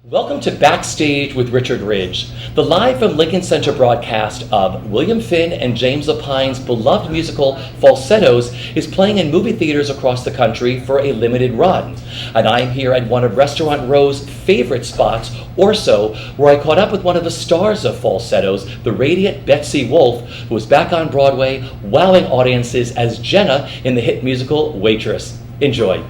Welcome to Backstage with Richard Ridge, the live from Lincoln Center broadcast of William Finn and James Lapine's beloved musical Falsettos is playing in movie theaters across the country for a limited run. And I'm here at one of Restaurant Row's favorite spots, Orso, where I caught up with one of the stars of Falsettos, the radiant Betsy Wolfe, who is back on Broadway, wowing audiences as Jenna in the hit musical Waitress. Enjoy.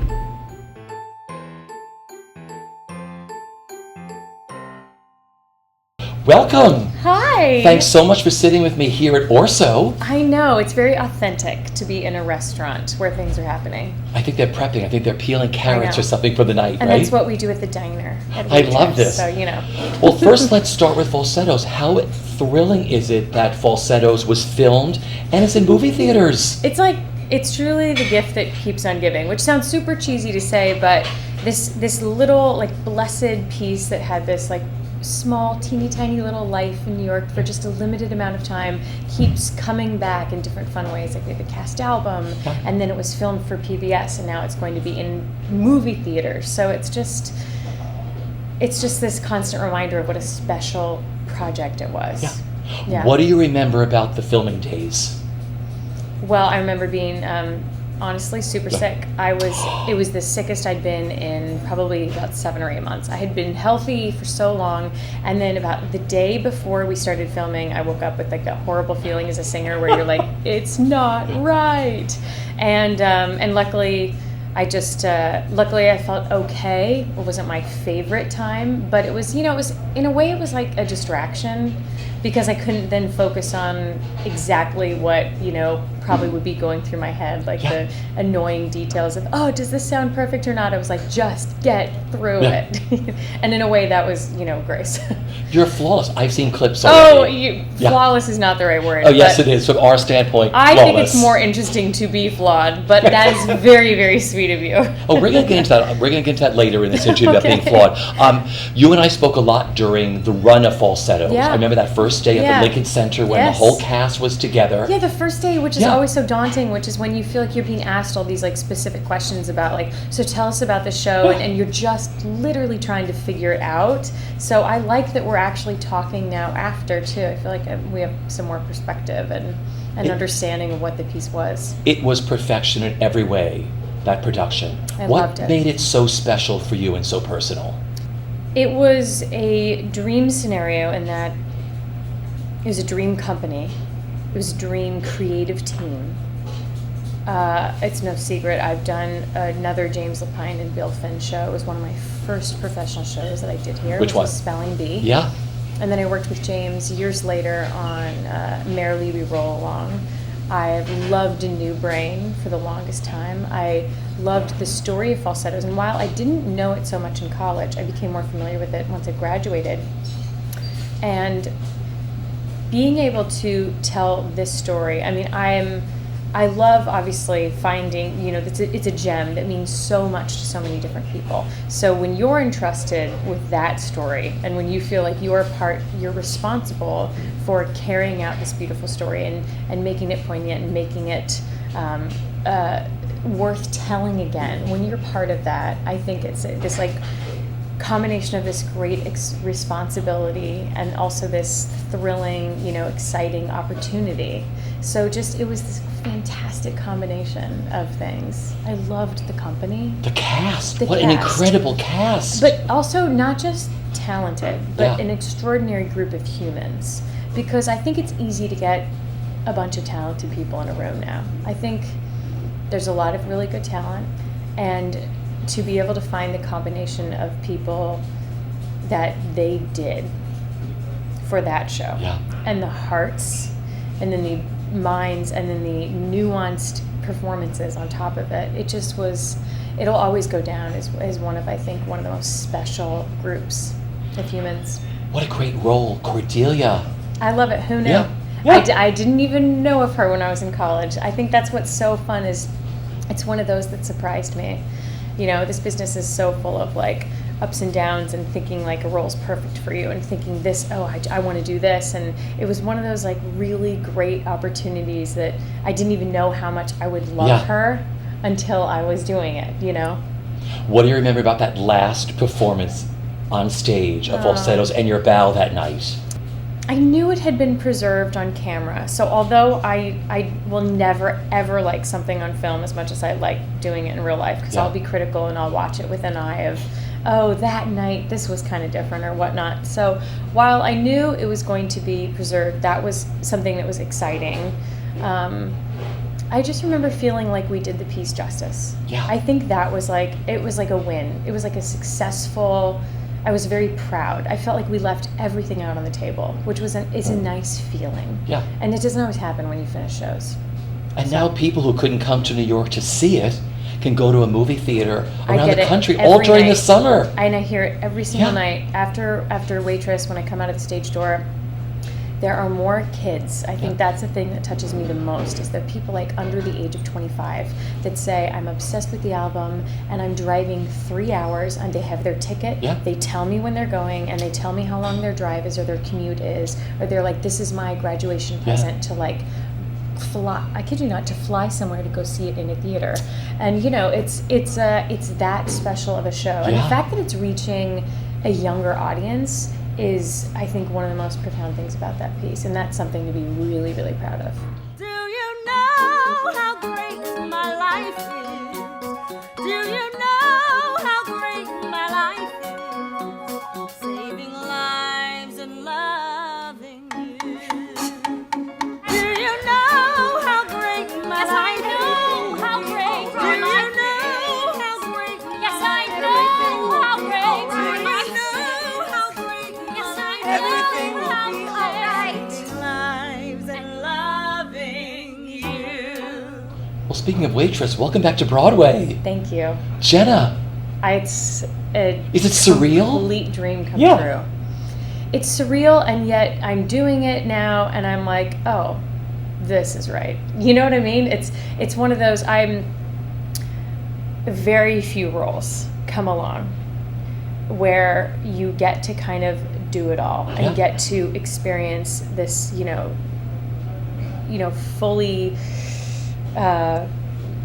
Welcome. Hi. Thanks so much for sitting with me here at Orso. I know, it's very authentic to be in a restaurant where things are happening. I think they're prepping. I think they're peeling carrots or something for the night, and right? that's what we do at the diner. I love this. So, you know. Well, first let's start with Falsettos. How thrilling is it that Falsettos was filmed and it's in movie theaters? It's truly the gift that keeps on giving, which sounds super cheesy to say, but this little, blessed piece that had this, small, teeny tiny little life in New York for just a limited amount of time keeps coming back in different fun ways. Like we had the cast album, and then it was filmed for PBS, and now it's going to be in movie theaters. So it's just this constant reminder of what a special project it was. Yeah. What do you remember about the filming days? Well, I remember being honestly super sick. It was the sickest I'd been in probably about 7 or 8 months. I had been healthy for so long, and then about the day before we started filming, I woke up with a horrible feeling as a singer where you're like, it's not right. And luckily I felt okay. It wasn't my favorite time, but it was in a way it was like a distraction, because I couldn't then focus on exactly what, probably would be going through my head, the annoying details of, does this sound perfect or not? I was like, just get through it. And in a way that was, grace. You're flawless. I've seen clips already. Flawless is not the right word. Oh, yes, it is. From our standpoint, I flawless. think it's more interesting to be flawed, but that is very, very sweet of you. We're going to get into that. We're going to get into that later in this interview about being flawed. You and I spoke a lot during the run of Falsettos. Yeah. I remember that first day at the Lincoln Center when the whole cast was together. Yeah, the first day, which is always so daunting, which is when you feel like you're being asked all these specific questions about so tell us about the show, and you're just literally trying to figure it out. So I like that we're actually talking now after too. I feel like we have some more perspective and understanding of what the piece was. It was perfection in every way, that production. I loved it. What made it so special for you and so personal? It was a dream scenario in that it was a dream company. It was a dream creative team. It's no secret, I've done another James Lapine and Bill Finn show. It was one of my first professional shows that I did here. Which one? Spelling Bee. Yeah. And then I worked with James years later on Merrily We Roll Along. I've loved A New Brain for the longest time. I loved the story of Falsettos, and while I didn't know it so much in college, I became more familiar with it once I graduated. And being able to tell this story, I love obviously finding, it's a gem that means so much to so many different people. So when you're entrusted with that story, and when you feel like you're responsible for carrying out this beautiful story and making it poignant and making it worth telling again, when you're part of that, I think it's this combination of this great responsibility and also this thrilling, exciting opportunity. So it was this fantastic combination of things. I loved the company. The cast. An incredible cast. But also not just talented, but an extraordinary group of humans. Because I think it's easy to get a bunch of talented people in a room now. I think there's a lot of really good talent, and to be able to find the combination of people that they did for that show, and the hearts, and then the minds, and then the nuanced performances on top of it, it'll always go down as one of the most special groups of humans. What a great role, Cordelia. I love it. Who knew? Yeah. I didn't even know of her when I was in college. I think that's what's so fun, is it's one of those that surprised me. This business is so full of ups and downs, and thinking a role's perfect for you, and thinking this, I want to do this. And it was one of those really great opportunities that I didn't even know how much I would love her until I was doing it, What do you remember about that last performance on stage of Falsettos and your bow that night? I knew it had been preserved on camera. So although I will never, ever like something on film as much as I like doing it in real life, because I'll be critical and I'll watch it with an eye of, oh, that night this was kind of different or whatnot. So while I knew it was going to be preserved, that was something that was exciting. I just remember feeling like we did the piece justice. Yeah. I think that was like, it was like a win. It was like a successful, I was very proud. I felt like we left everything out on the table, which is a nice feeling. Yeah. And it doesn't always happen when you finish shows. And now people who couldn't come to New York to see it can go to a movie theater around the country all during the summer. And I hear it every single night. After Waitress, when I come out of the stage door, there are more kids. I think that's the thing that touches me the most, is that people like under the age of 25 that say, I'm obsessed with the album and I'm driving 3 hours and they have their ticket. Yeah. They tell me when they're going and they tell me how long their drive is or their commute is, or they're like, this is my graduation present to like fly, I kid you not, to fly somewhere to go see it in a theater. And you know, it's that special of a show. And the fact that it's reaching a younger audience is, I think, one of the most profound things about that piece, and that's something to be really, really proud of. Do you know how great my life is? Do you know how great my life is? Saving lives and loving you. Do you know how great my life is? I know how great my life is. Yes, I know how great my life is. Everything will be alright. Lives and loving you. Well, speaking of Waitress, welcome back to Broadway. Thank you. Jenna. It's a Is it surreal? Complete dream come true. It's surreal, and yet I'm doing it now, and I'm like, oh, this is right. You know what I mean? It's one of those. Very few roles come along where you get to kind of do it all and get to experience this, fully.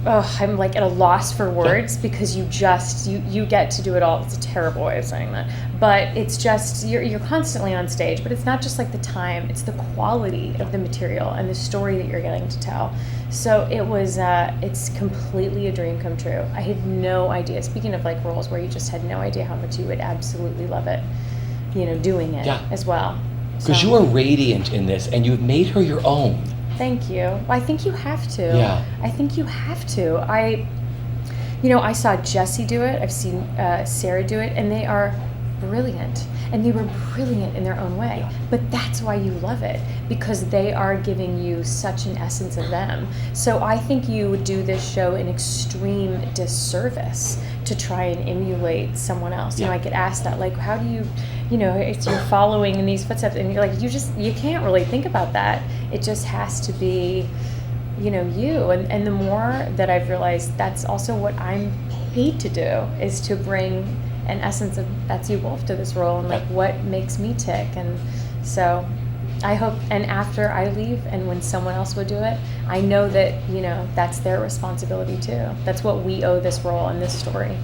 I'm like at a loss for words because you get to do it all. It's a terrible way of saying that, but it's just you're constantly on stage. But it's not just like the time; it's the quality of the material and the story that you're getting to tell. So it was. It's completely a dream come true. I had no idea. Speaking of like roles where you just had no idea how much you would absolutely love it, doing it as well. Because you are radiant in this, and you've made her your own. Thank you. Well, I think you have to. Yeah. I think you have to. I saw Jessie do it. I've seen Sarah do it, and they are brilliant. And they were brilliant in their own way. Yeah. But that's why you love it, because they are giving you such an essence of them. So I think you would do this show an extreme disservice to try and emulate someone else. I get asked that, like, how do you, it's you're following in these footsteps, and you're like, you can't really think about that. It just has to be, you. And the more that I've realized that's also what I'm paid to do, is to bring an essence of Betsy Wolfe to this role and like what makes me tick. And so I hope, and after I leave and when someone else would do it, I know that, that's their responsibility too. That's what we owe this role and this story.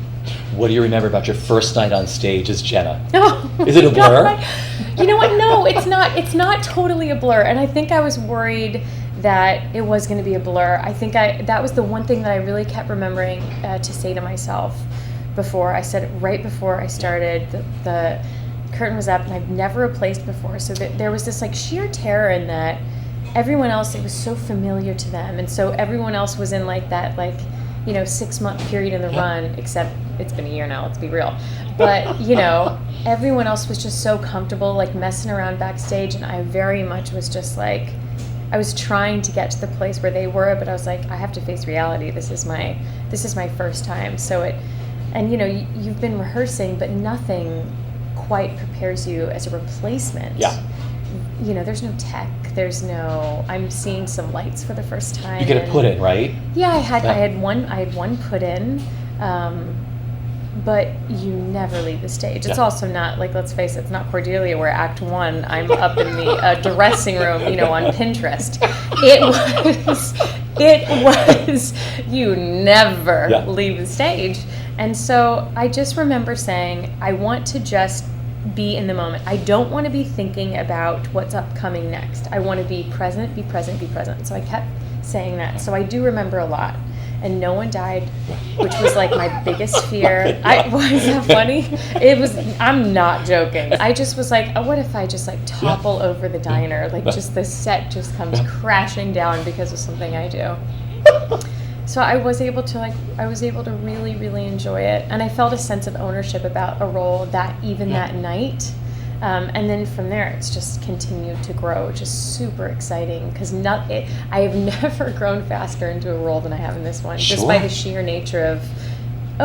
What do you remember about your first night on stage as Jenna? Oh, is it a blur? God. You know what? No, it's not. It's not totally a blur. And I think I was worried that it was going to be a blur. I think that was the one thing that I really kept remembering to say to myself before. I said it right before I started. The curtain was up, and I've never replaced before. So there was this like sheer terror in that everyone else, it was so familiar to them. And so everyone else was in like that, 6-month period in the run, except it's been a year now, let's be real. But, everyone else was just so comfortable, like messing around backstage. And I very much was just like, I was trying to get to the place where they were, but I was like, I have to face reality. This is my first time. So you've been rehearsing, but nothing quite prepares you as a replacement. Yeah. There's no tech. I'm seeing some lights for the first time. You get a put in, right? Yeah, I had one put in, but you never leave the stage. It's also not like, let's face it, it's not Cordelia where Act 1, I'm up in the dressing room, on Pinterest. It was, you never leave the stage. And so I just remember saying, I want to just be in the moment. I don't want to be thinking about what's upcoming next. I want to be present, be present, be present. So I kept saying that. So I do remember a lot. And no one died, which was like my biggest fear. Was that funny? It was, I'm not joking. I just was like, oh, what if I just like topple over the diner? Like just the set just comes crashing down because of something I do. So I was able to really, really enjoy it. And I felt a sense of ownership about a role that night. And then from there, it's just continued to grow, which is super exciting because I have never grown faster into a role than I have in this one, just by the sheer nature of,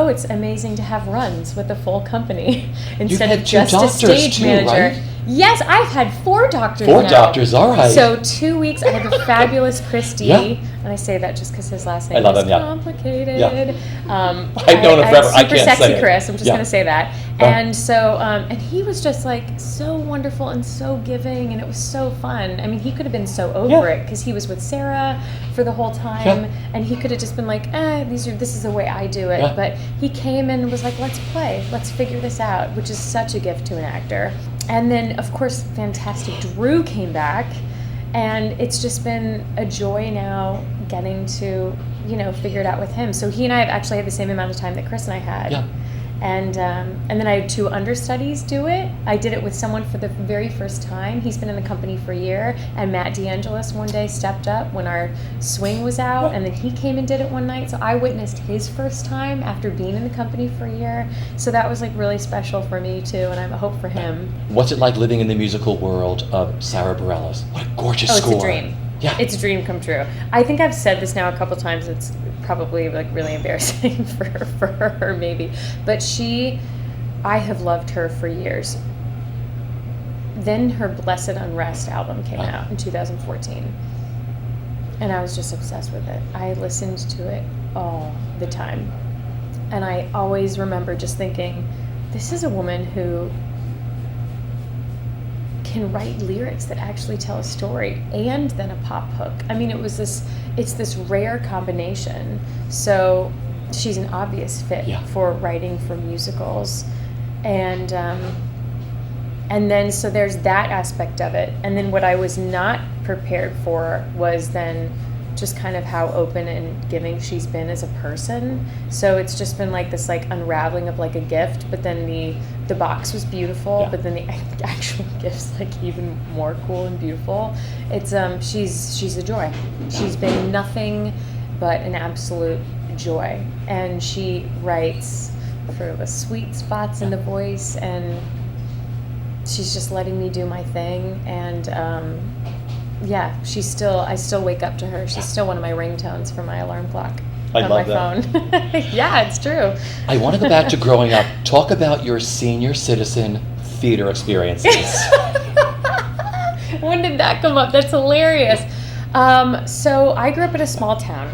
it's amazing to have runs with a full company instead of just a stage manager. Right? Yes, I've had 4 doctors now. 4 doctors, all right. So 2 weeks, I had the fabulous Christy, and I say that just because his last name is complicated. Yeah. I've known him forever. I can't say it. Super sexy Chris, I'm just going to say that. And so, and he was just like so wonderful and so giving, and it was so fun. I mean, he could have been so over it because he was with Sarah for the whole time, and he could have just been like, this is the way I do it. Yeah. But he came and was like, let's play, let's figure this out, which is such a gift to an actor. And then, of course, fantastic Drew came back, and it's just been a joy now getting to, figure it out with him. So he and I have actually had the same amount of time that Chris and I had. Yeah. And then I had 2 understudies do it. I did it with someone for the very first time. He's been in the company for a year, and Matt DeAngelis one day stepped up when our swing was out, and then he came and did it one night. So I witnessed his first time after being in the company for a year. So that was like really special for me too, and I have a hope for him. What's it like living in the musical world of Sarah Bareilles? What a gorgeous score. It's a dream. Yeah. It's a dream come true. I think I've said this now a couple times. It's probably like really embarrassing for her maybe. But I have loved her for years. Then her Blessed Unrest album came out in 2014. And I was just obsessed with it. I listened to it all the time. And I always remember just thinking, this is a woman who can write lyrics that actually tell a story and then a pop hook. I mean, it's this rare combination. So she's an obvious fit for writing for musicals. And then so there's that aspect of it. And then what I was not prepared for was then just kind of how open and giving she's been as a person. So it's just been like this like unraveling of like a gift, but then the box was beautiful, but then the actual gift's like even more cool and beautiful. It's she's a joy. She's been nothing but an absolute joy, and she writes for the sweet spots in the voice, and she's just letting me do my thing. And I still wake up to her. She's still one of my ringtones for my alarm clock on my phone. Yeah, it's true. I want to go back to growing up. Talk about your senior citizen theater experiences. When did that come up? That's hilarious. So I grew up in a small town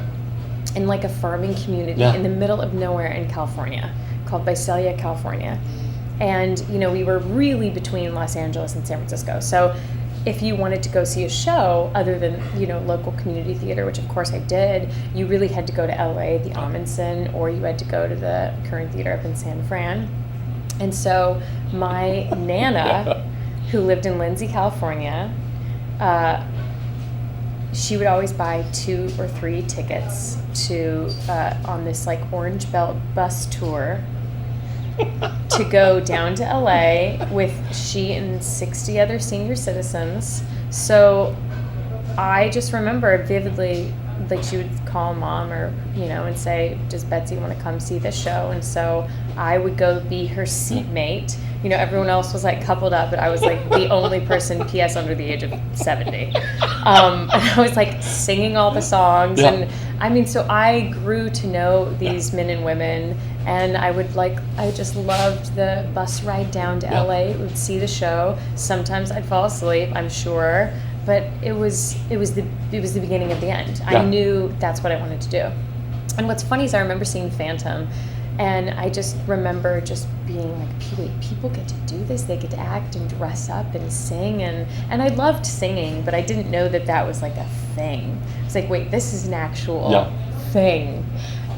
in like a farming community in the middle of nowhere in California called Visalia, California. And, we were really between Los Angeles and San Francisco. So if you wanted to go see a show other than, local community theater, which of course I did, you really had to go to LA, the Amundsen, or you had to go to the Current Theater up in San Fran. And so my Nana, who lived in Lindsay, California, she would always buy 2 or 3 tickets to on this like Orange Belt bus tour to go down to LA with she and 60 other senior citizens. So I just remember vividly, like she would call mom or, and say, does Betsy want to come see this show? And so I would go be her seatmate. Everyone else was like coupled up, but I was like the only person, P.S., under the age of 70. And I was like singing all the songs. Yeah. And I mean, so I grew to know these men and women, and I just loved the bus ride down to LA, would see the show. Sometimes I'd fall asleep, I'm sure, but it was the beginning of the end. Yeah. I knew that's what I wanted to do. And what's funny is I remember seeing Phantom, and I just remember just being like, wait, people get to do this? They get to act and dress up and sing, and I loved singing, but I didn't know that was like a thing. It's like, wait, this is an actual thing.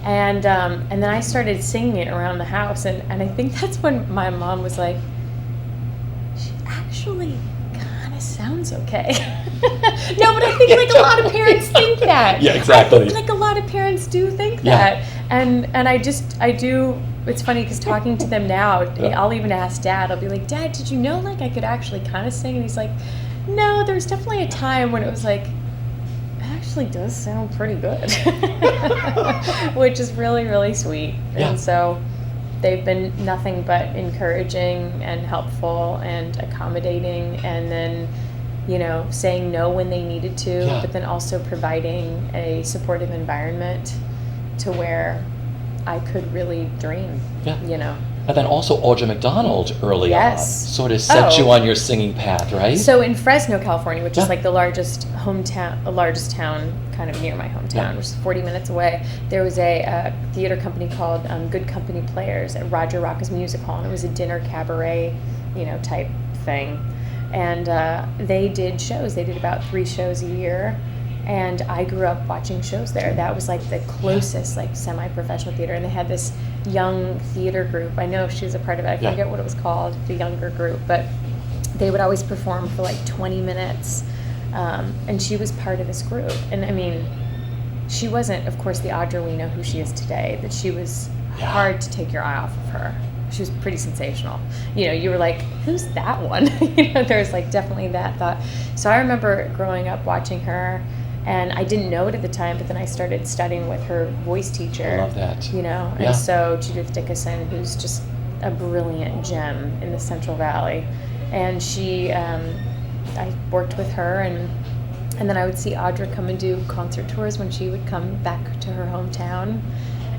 And then I started singing it around the house, and I think that's when my mom was like, she actually kind of sounds okay. No, but I think like a lot of parents think that. Yeah, exactly. I think like a lot of parents do think that. And I do, it's funny because talking to them now, I'll even ask Dad, I'll be like, Dad, did you know like I could actually kind of sing? And he's like, no, there was definitely a time when it was like, actually does sound pretty good. Which is really, really sweet. Yeah. And so they've been nothing but encouraging and helpful and accommodating, and then, you know, saying no when they needed to, but then also providing a supportive environment to where I could really dream, you know. And then also Audra McDonald early on sort of set you on your singing path, right? So in Fresno, California, which is like the largest town kind of near my hometown, which is 40 minutes away, there was a theater company called Good Company Players at Roger Rocca's Music Hall, and it was a dinner cabaret, you know, type thing. And they did shows. They did about 3 shows a year. And I grew up watching shows there. That was like the closest like semi-professional theater. And they had this young theater group. I know she was a part of it. I forget what it was called, the younger group. But they would always perform for like 20 minutes. And she was part of this group. And I mean, she wasn't, of course, the Audra we know who she is today. But she was hard to take your eye off of her. She was pretty sensational. You know, you were like, who's that one? You know, there was like definitely that thought. So I remember growing up watching her. And I didn't know it at the time, but then I started studying with her voice teacher. I love that. You know, and so Judith Dickinson, who's just a brilliant gem in the Central Valley. And she, I worked with her, and then I would see Audra come and do concert tours when she would come back to her hometown.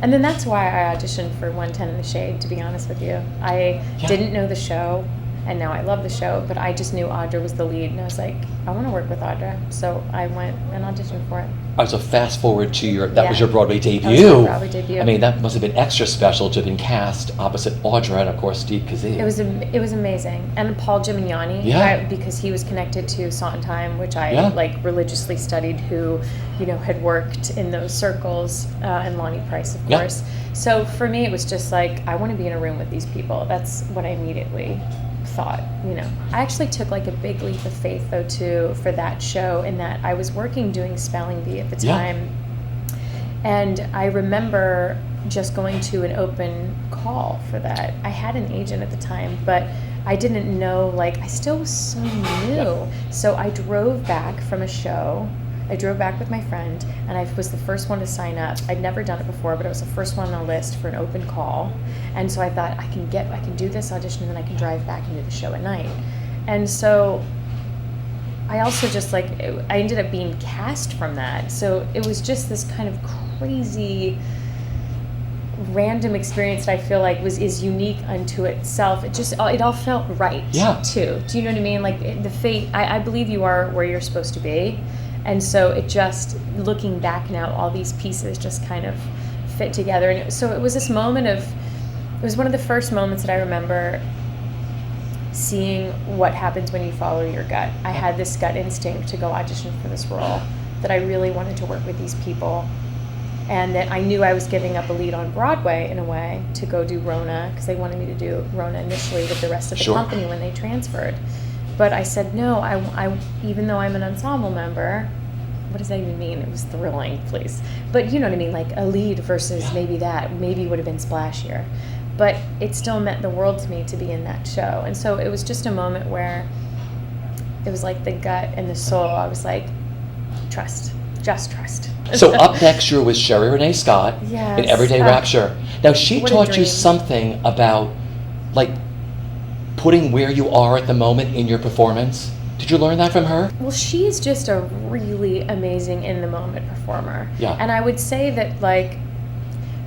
And then that's why I auditioned for 110 in the Shade, to be honest with you. I didn't know the show, and now I love the show, but I just knew Audra was the lead, and I was like, I want to work with Audra. So I went and auditioned for it. All right, so fast forward to that was your Broadway debut. That was my Broadway debut. I mean, that must have been extra special to have been cast opposite Audra and, of course, Steve Kazee. It was amazing. And Paul Gimignani, because he was connected to Sondheim, which I like religiously studied, who, you know, had worked in those circles, and Lonnie Price, of course. So for me, it was just like, I want to be in a room with these people. That's what I immediately thought, you know. I actually took like a big leap of faith though too for that show, in that I was working doing spelling bee at the time, and I remember just going to an open call for that. I had an agent at the time, but I didn't know, like, I still was so new. So I drove back from a show. I drove back with my friend, and I was the first one to sign up. I'd never done it before, but I was the first one on the list for an open call. And so I thought, I can do this audition, and then I can drive back and do the show at night. And so I also just I ended up being cast from that. So it was just this kind of crazy, random experience that I feel like is unique unto itself. It all felt right too. Do you know what I mean? Like the fate, I believe you are where you're supposed to be. And so it just, looking back now, all these pieces just kind of fit together. And so it was this moment it was one of the first moments that I remember seeing what happens when you follow your gut. I had this gut instinct to go audition for this role, that I really wanted to work with these people. And that I knew I was giving up a lead on Broadway in a way to go do Rona, because they wanted me to do Rona initially with the rest of the company when they transferred. But I said, no, I even though I'm an ensemble member, what does that even mean? It was thrilling, please. But you know what I mean, like a lead versus maybe would have been splashier. But it still meant the world to me to be in that show. And so it was just a moment where it was like the gut and the soul. I was like, trust, just trust. So up next, you're with Sherry Renee Scott in Everyday Rapture. Now, she taught you something about, like, putting where you are at the moment in your performance. Did you learn that from her? Well, she's just a really amazing in-the-moment performer. Yeah. And I would say that, like,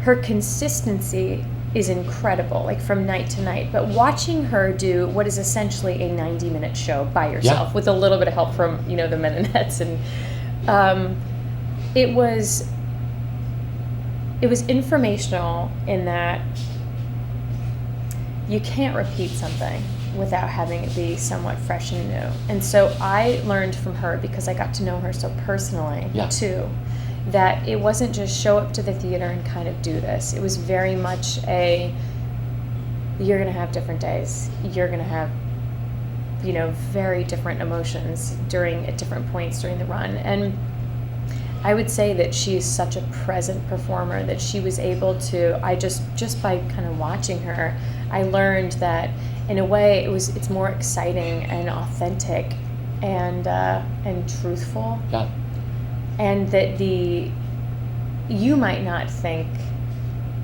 her consistency is incredible, like, from night to night. But watching her do what is essentially a 90-minute show by yourself with a little bit of help from, you know, the Mennonites, and it was informational in that you can't repeat something without having it be somewhat fresh and new. And so I learned from her, because I got to know her so personally too, that it wasn't just show up to the theater and kind of do this. It was very much you're going to have different days. You're going to have, very different emotions at different points during the run. And I would say that she is such a present performer that she was able to, just by kind of watching her, I learned that in a way it's more exciting and authentic and truthful. Yeah. And that you might not think,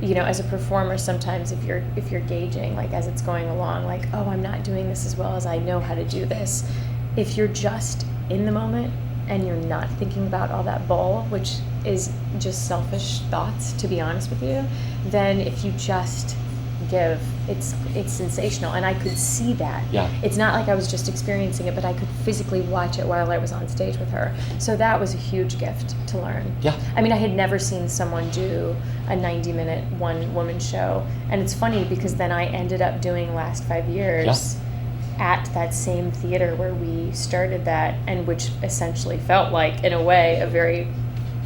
as a performer, sometimes if you're gauging, like as it's going along, like, oh, I'm not doing this as well as I know how to do this. If you're just in the moment and you're not thinking about all that bull, which is just selfish thoughts, to be honest with you, then if you just give, it's sensational. And I could see that. Yeah. It's not like I was just experiencing it, but I could physically watch it while I was on stage with her. So that was a huge gift to learn. Yeah. I mean, I had never seen someone do a 90-minute one-woman show. And it's funny because then I ended up doing last 5 years at that same theater where we started that, and which essentially felt like, in a way, a very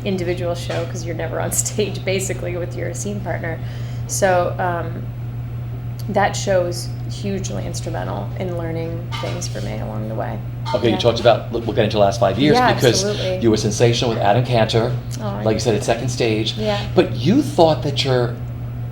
individual show because you're never on stage basically with your scene partner. So that show was hugely instrumental in learning things for me along the way. Okay, you talked about, we'll get into the last 5 years, Yeah, because absolutely. you were sensational with Adam Cantor, Oh, like you said, at second stage. Yeah. But you thought that your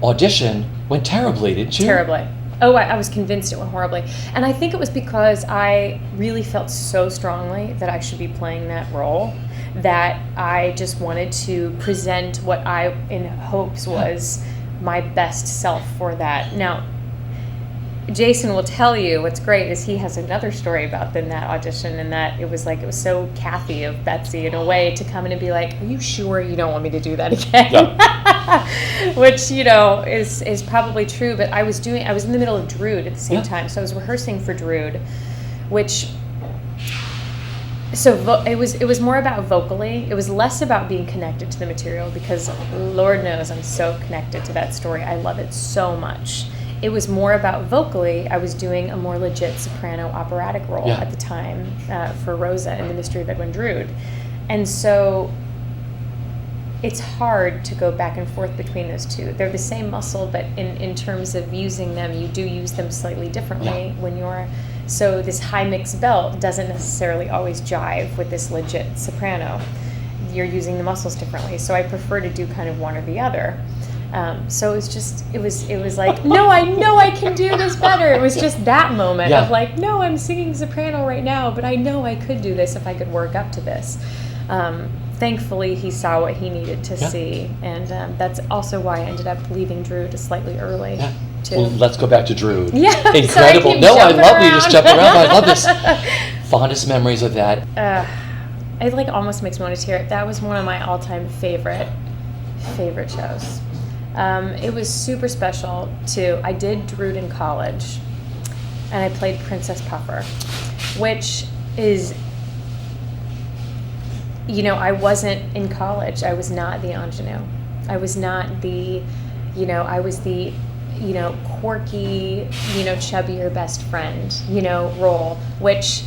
audition went terribly, didn't you? Terribly. Oh, I was convinced it went horribly. And I think it was because I really felt so strongly that I should be playing that role that I just wanted to present what I, in hopes, was my best self for that. Now, Jason will tell you what's great is he has another story about that audition, and that it was so Kathy of Betsy in a way to come in and be like, are you sure you don't want me to do that again? Yeah. Which, is probably true, but I was in the middle of Drood at the same time, so I was rehearsing for Drood, which, it was more about vocally. It was less about being connected to the material, because Lord knows I'm so connected to that story. I love it so much. It was more about vocally. I was doing a more legit soprano operatic role at the time for Rosa in The Mystery of Edwin Drood. And so it's hard to go back and forth between those two. They're the same muscle, but in terms of using them, you do use them slightly differently when you're... So this high mix belt doesn't necessarily always jive with this legit soprano. You're using the muscles differently. So I prefer to do kind of one or the other. So it was like, no, I know I can do this better. It was just that moment of like, no, I'm singing soprano right now, but I know I could do this if I could work up to this. Thankfully, he saw what he needed to see, and that's also why I ended up leaving Drood slightly early. Yeah. Too. Well, let's go back to Drood. Yeah. Incredible. Sorry, No, I love you around. just jumping around. I love this. Fondest memories of that. It almost makes me want to tear it. That was one of my all-time favorite shows. It was super special too. I did Drood in college, and I played Princess Puffer, which is, I wasn't in college. I was not the ingenue. I was not the, I was the, quirky, chubbier best friend, role, which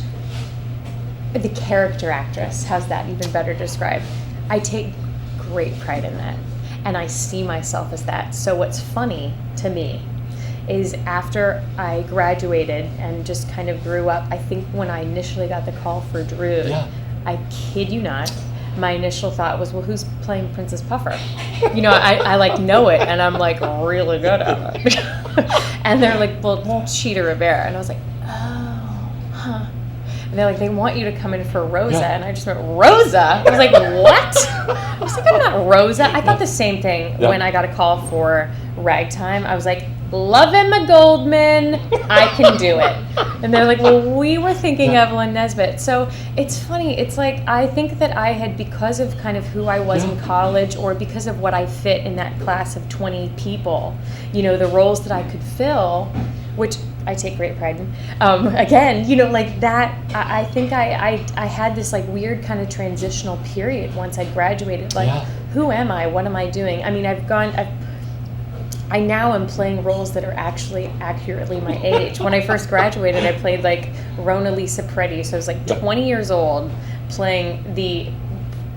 the character actress, how's that even better described? I take great pride in that. And I see myself as that. So what's funny to me is after I graduated and just kind of grew up, I think when I initially got the call for Drood, I kid you not, my initial thought was, well, who's playing Princess Puffer? I know it, and I'm really good at it. And they're like, well, Cheetah Rivera. And I was like, oh, huh. And they're like, they want you to come in for Rosa. And I just went, Rosa? I was like, what? I was like, I'm not Rosa. I thought the same thing when I got a call for Ragtime. I was like, love Emma Goldman. I can do it. And they're like, well, we were thinking Evelyn Nesbit. So it's funny. It's like, I think that I had, because of kind of who I was in college, or because of what I fit in that class of 20 people, the roles that I could fill, which I take great pride in. Again, that, I think I had this weird kind of transitional period once I graduated. Who am I? What am I doing? I mean, I now am playing roles that are actually accurately my age. When I first graduated, I played Rona Lisa Preddy. So I was 20 years old, playing the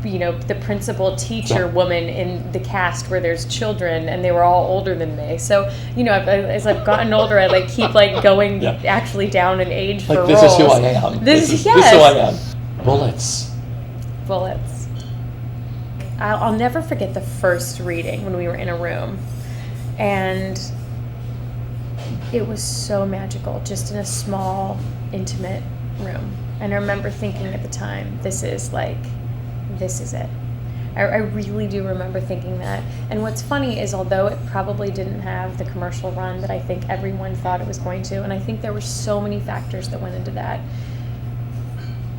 the principal teacher woman in the cast where there's children, and they were all older than me. So, as I've gotten older, I keep going actually down in age for roles. This is who I am. This is who I am. Bullets. I'll never forget the first reading when we were in a room, and it was so magical, just in a small, intimate room. And I remember thinking at the time, this is it. I really do remember thinking that. And what's funny is, although it probably didn't have the commercial run that I think everyone thought it was going to, and I think there were so many factors that went into that,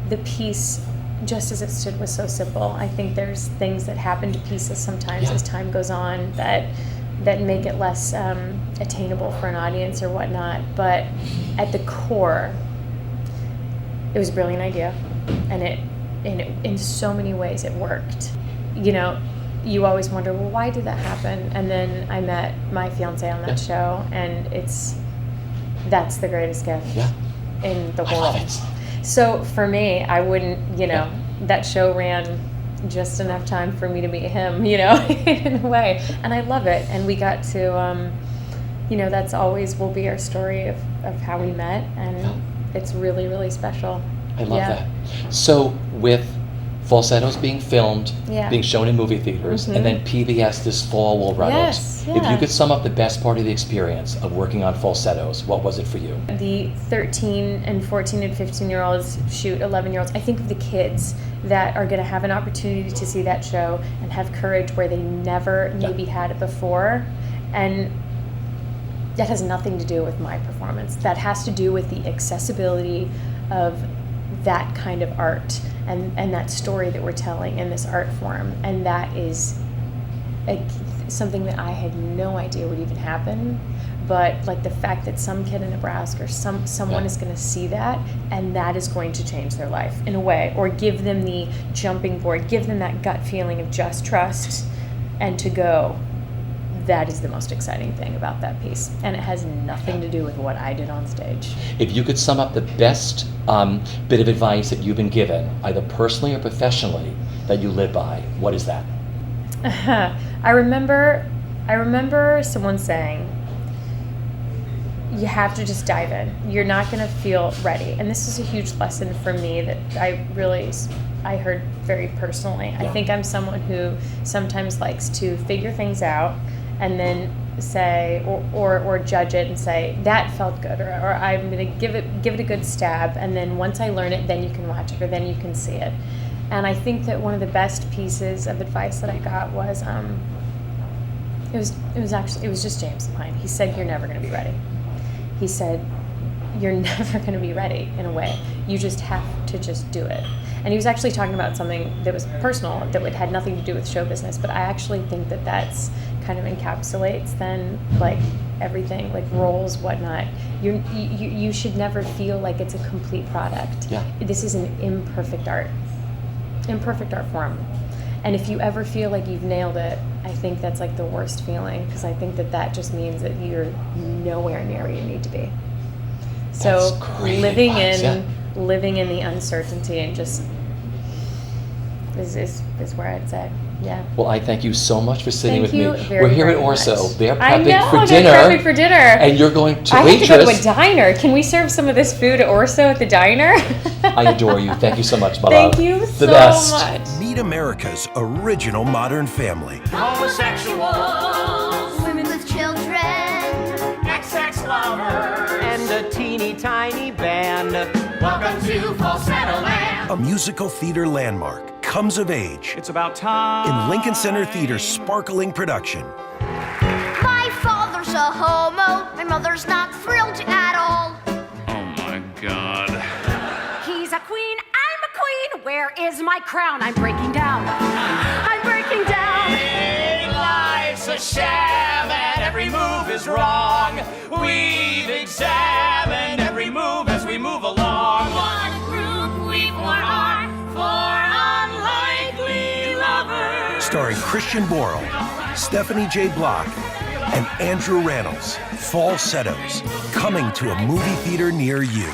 the piece, just as it stood, was so simple. I think there's things that happen to pieces sometimes as time goes on that make it less attainable for an audience or whatnot. But at the core, it was a brilliant idea, and it in so many ways it worked. You always wonder, well, why did that happen? And then I met my fiance on that show, and that's the greatest gift in the world. I love it. So for me, I wouldn't, that show ran just enough time for me to meet him, in a way. And I love it. And we got to, that's always will be our story of how we met. And it's really, really special. I love that. So with Falsettos being filmed, being shown in movie theaters, and then PBS this fall will run it. If you could sum up the best part of the experience of working on Falsettos, what was it for you? The 13 and 14 and 15-year-olds, 11-year-olds, I think of the kids that are going to have an opportunity to see that show and have courage where they never maybe had it before. And that has nothing to do with my performance. That has to do with the accessibility of that kind of art and that story that we're telling in this art form. And that is something that I had no idea would even happen. But the fact that some kid in Nebraska or someone is going to see that, and that is going to change their life in a way, or give them the jumping board, give them that gut feeling of just trust and to go. That is the most exciting thing about that piece. And it has nothing to do with what I did on stage. If you could sum up the best bit of advice that you've been given, either personally or professionally, that you live by, what is that? I remember someone saying, you have to just dive in. You're not going to feel ready. And this is a huge lesson for me that I heard very personally. I think I'm someone who sometimes likes to figure things out and then say, or judge it and say, that felt good, or I'm going to give it a good stab, and then once I learn it, then you can watch it, or then you can see it. And I think that one of the best pieces of advice that I got was, it was just James Pine. He said, you're never going to be ready. He said, you're never going to be ready, in a way. You just have to just do it. And he was actually talking about something that was personal, that had nothing to do with show business, but I actually think that that's kind of encapsulates then everything, roles, whatnot. You should never feel like it's a complete product. This is an imperfect art form. And if you ever feel like you've nailed it, I think that's the worst feeling, because I think that just means that you're nowhere near where you need to be. So living in the uncertainty and just is where I'd say, Well, I thank you so much for sitting with me. Very, We're here at very Orso. much. They're prepping for dinner. And you're going to I Waitress. have to go to a diner. Can we serve some of this food at Orso at the diner? I adore you. Thank you so much, my Thank love. you The so best. much. Meet America's original modern family. Homosexuals, women with children, XX lovers, and a teeny tiny band. welcome to Falsetto Land. A musical theater landmark comes of age It's about time. in Lincoln Center Theater's sparkling production. My father's a homo, my mother's not thrilled at all. Oh my God. He's a queen, I'm a queen, where is my crown? I'm breaking down, I'm breaking down. Hey, life's a sham and every move is wrong. We've examined every move as we move along. One group we are for unlikely lovers. Starring Christian Borle, Stephanie J. Block, and Andrew Rannells. Falsettos, coming to a movie theater near you.